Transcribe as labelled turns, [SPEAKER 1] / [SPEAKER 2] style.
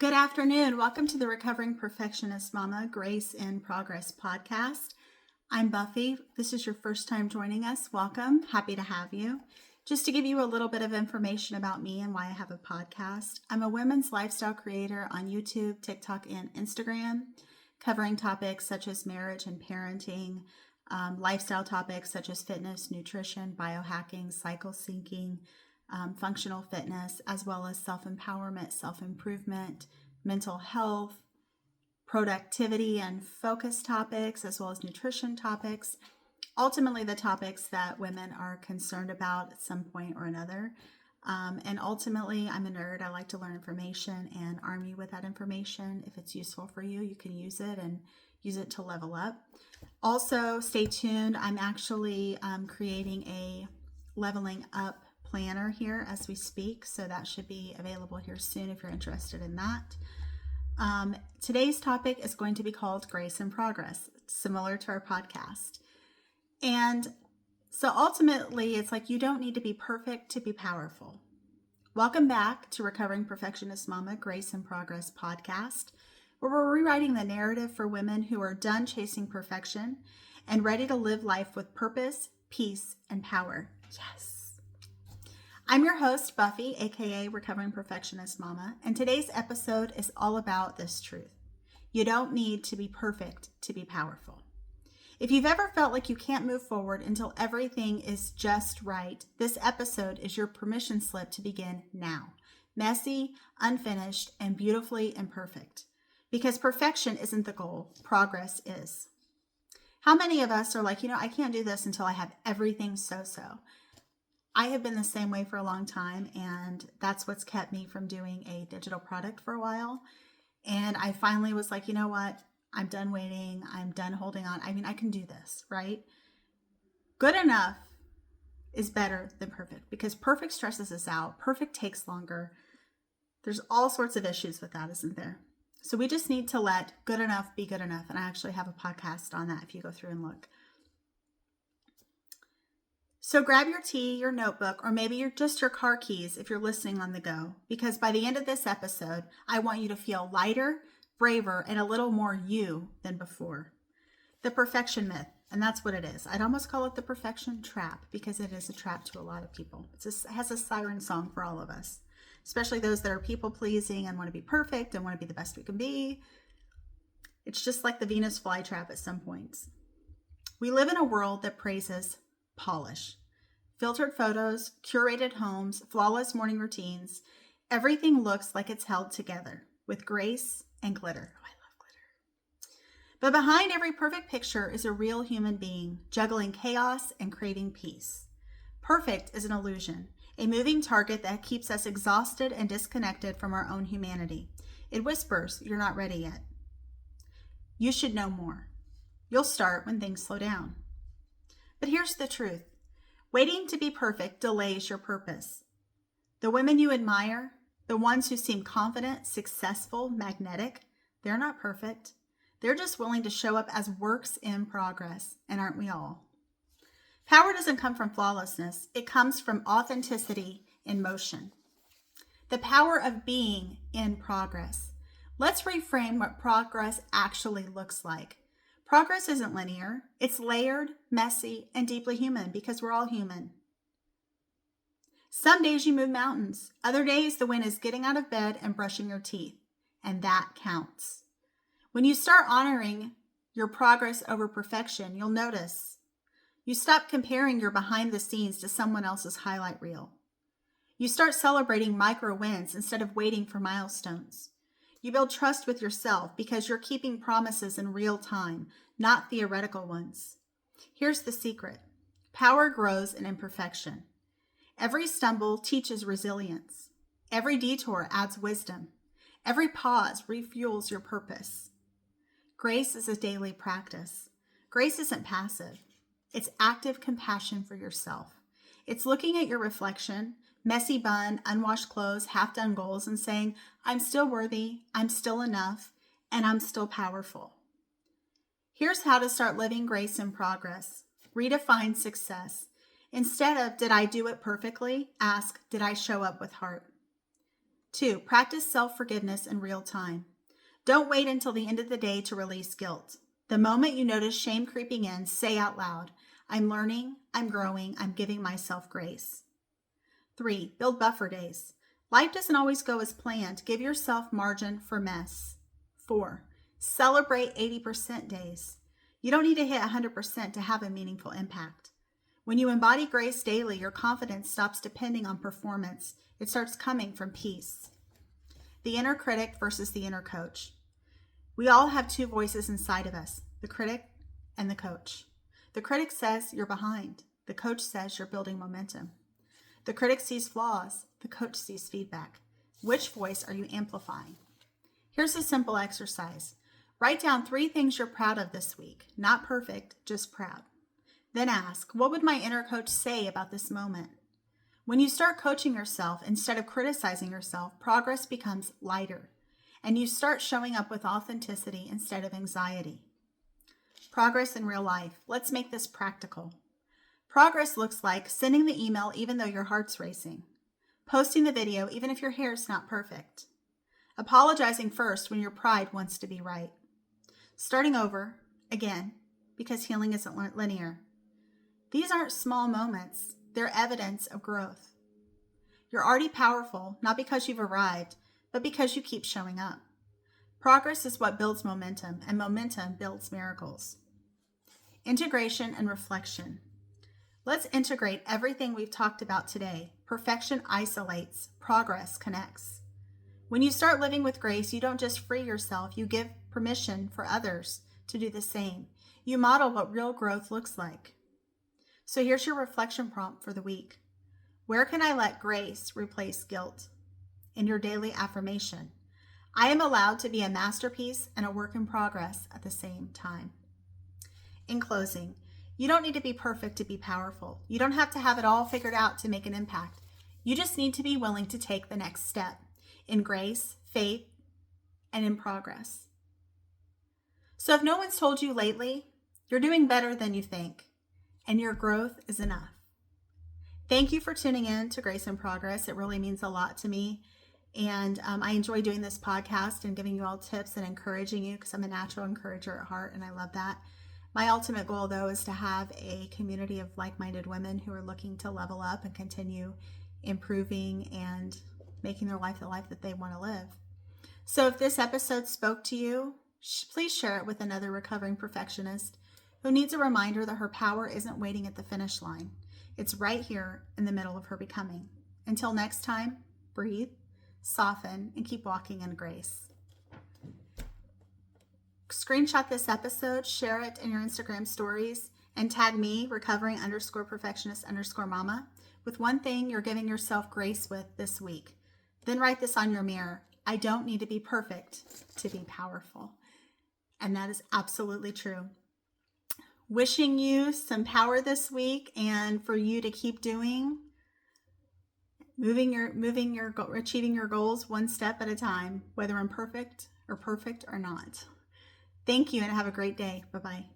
[SPEAKER 1] Good afternoon. Welcome to the Recovering Perfectionist Mama Grace in Progress podcast. I'm Buffy. This is your first time joining us. Welcome. Happy to have you. Just to give you a little bit of information about me and why I have a podcast, I'm a women's lifestyle creator on YouTube, TikTok, and Instagram, covering topics such as marriage and parenting, lifestyle topics such as fitness, nutrition, biohacking, cycle syncing, functional fitness, as well as self-empowerment, self-improvement, mental health, productivity and focus topics, as well as nutrition topics. Ultimately, the topics that women are concerned about at some point or another. And ultimately, I'm a nerd. I like to learn information and arm you with that information. If it's useful for you, you can use it and use it to level up. Also, stay tuned. I'm actually creating a leveling up planner here as we speak, so that should be available here soon if you're interested in that. Today's topic is going to be called Grace in Progress, similar to our podcast. And so ultimately, it's like you don't need to be perfect to be powerful. Welcome back to Recovering Perfectionist Mama Grace in Progress podcast, where we're rewriting the narrative for women who are done chasing perfection and ready to live life with purpose, peace, and power. Yes. I'm your host, Buffy, aka Recovering Perfectionist Mama, and today's episode is all about this truth. You don't need to be perfect to be powerful. If you've ever felt like you can't move forward until everything is just right, this episode is your permission slip to begin now. Messy, unfinished, and beautifully imperfect. Because perfection isn't the goal, progress is. How many of us are like, I can't do this until I have everything so-so. I have been the same way for a long time, and that's what's kept me from doing a digital product for a while. And I finally was like, you know what? I'm done waiting. I'm done holding on. I can do this, right? Good enough is better than perfect because perfect stresses us out. Perfect takes longer. There's all sorts of issues with that, isn't there? So we just need to let good enough be good enough. And I actually have a podcast on that if you go through and look. So grab your tea, your notebook, or maybe your car keys if you're listening on the go, because by the end of this episode, I want you to feel lighter, braver, and a little more you than before. The perfection myth, and that's what it is. I'd almost call it the perfection trap because it is a trap to a lot of people. It has a siren song for all of us, especially those that are people-pleasing and want to be perfect and want to be the best we can be. It's just like the Venus flytrap at some points. We live in a world that praises polish. Filtered photos, curated homes, flawless morning routines. Everything looks like it's held together with grace and glitter. Oh, I love glitter. But behind every perfect picture is a real human being juggling chaos and craving peace. Perfect is an illusion, a moving target that keeps us exhausted and disconnected from our own humanity. It whispers, "You're not ready yet. You should know more. You'll start when things slow down." But here's the truth. Waiting to be perfect delays your purpose. The women you admire, the ones who seem confident, successful, magnetic, they're not perfect. They're just willing to show up as works in progress, and aren't we all? Power doesn't come from flawlessness. It comes from authenticity in motion. The power of being in progress. Let's reframe what progress actually looks like. Progress isn't linear. It's layered, messy, and deeply human because we're all human. Some days you move mountains. Other days the win is getting out of bed and brushing your teeth. And that counts. When you start honoring your progress over perfection, you'll notice. You stop comparing your behind the scenes to someone else's highlight reel. You start celebrating micro wins instead of waiting for milestones. You build trust with yourself because you're keeping promises in real time, not theoretical ones. Here's the secret. Power grows in imperfection. Every stumble teaches resilience. Every detour adds wisdom. Every pause refuels your purpose. Grace is a daily practice. Grace isn't passive. It's active compassion for yourself. It's looking at your reflection, messy bun, unwashed clothes, half-done goals, and saying, I'm still worthy, I'm still enough, and I'm still powerful. Here's how to start living grace in progress. Redefine success. Instead of, did I do it perfectly? Ask, did I show up with heart? 2, practice self-forgiveness in real time. Don't wait until the end of the day to release guilt. The moment you notice shame creeping in, say out loud, I'm learning, I'm growing, I'm giving myself grace. 3, build buffer days. Life doesn't always go as planned. Give yourself margin for mess. 4, celebrate 80% days. You don't need to hit 100% to have a meaningful impact. When you embody grace daily, your confidence stops depending on performance. It starts coming from peace. The inner critic versus the inner coach. We all have two voices inside of us, the critic and the coach. The critic says you're behind. The coach says you're building momentum. The critic sees flaws. The coach sees feedback. Which voice are you amplifying? Here's a simple exercise. Write down 3 things you're proud of this week. Not perfect, just proud. Then ask, what would my inner coach say about this moment? When you start coaching yourself instead of criticizing yourself, progress becomes lighter, and you start showing up with authenticity instead of anxiety. Progress in real life. Let's make this practical. Progress looks like sending the email even though your heart's racing, posting the video even if your hair's not perfect, apologizing first when your pride wants to be right, starting over again because healing isn't linear. These aren't small moments. They're evidence of growth. You're already powerful, not because you've arrived, but because you keep showing up. Progress is what builds momentum, and momentum builds miracles. Integration and reflection. Let's integrate everything we've talked about today. Perfection isolates, progress connects. When you start living with grace, you don't just free yourself, you give permission for others to do the same. You model what real growth looks like. So here's your reflection prompt for the week. Where can I let grace replace guilt? In your daily affirmation, I am allowed to be a masterpiece and a work in progress at the same time. In closing, you don't need to be perfect to be powerful. You don't have to have it all figured out to make an impact. You just need to be willing to take the next step in grace, faith, and in progress. So if no one's told you lately, you're doing better than you think, and your growth is enough. Thank you for tuning in to Grace in Progress. It really means a lot to me. And I enjoy doing this podcast and giving you all tips and encouraging you because I'm a natural encourager at heart, and I love that. My ultimate goal, though, is to have a community of like-minded women who are looking to level up and continue improving and making their life the life that they want to live. So if this episode spoke to you, please share it with another recovering perfectionist who needs a reminder that her power isn't waiting at the finish line. It's right here in the middle of her becoming. Until next time, breathe, soften, and keep walking in grace. Screenshot this episode, share it in your Instagram stories, and tag me, recovering_perfectionist_mama, with one thing you're giving yourself grace with this week. Then write this on your mirror. I don't need to be perfect to be powerful. And that is absolutely true. Wishing you some power this week and for you to keep doing, achieving your goals one step at a time, whether imperfect or perfect or not. Thank you and have a great day. Bye-bye.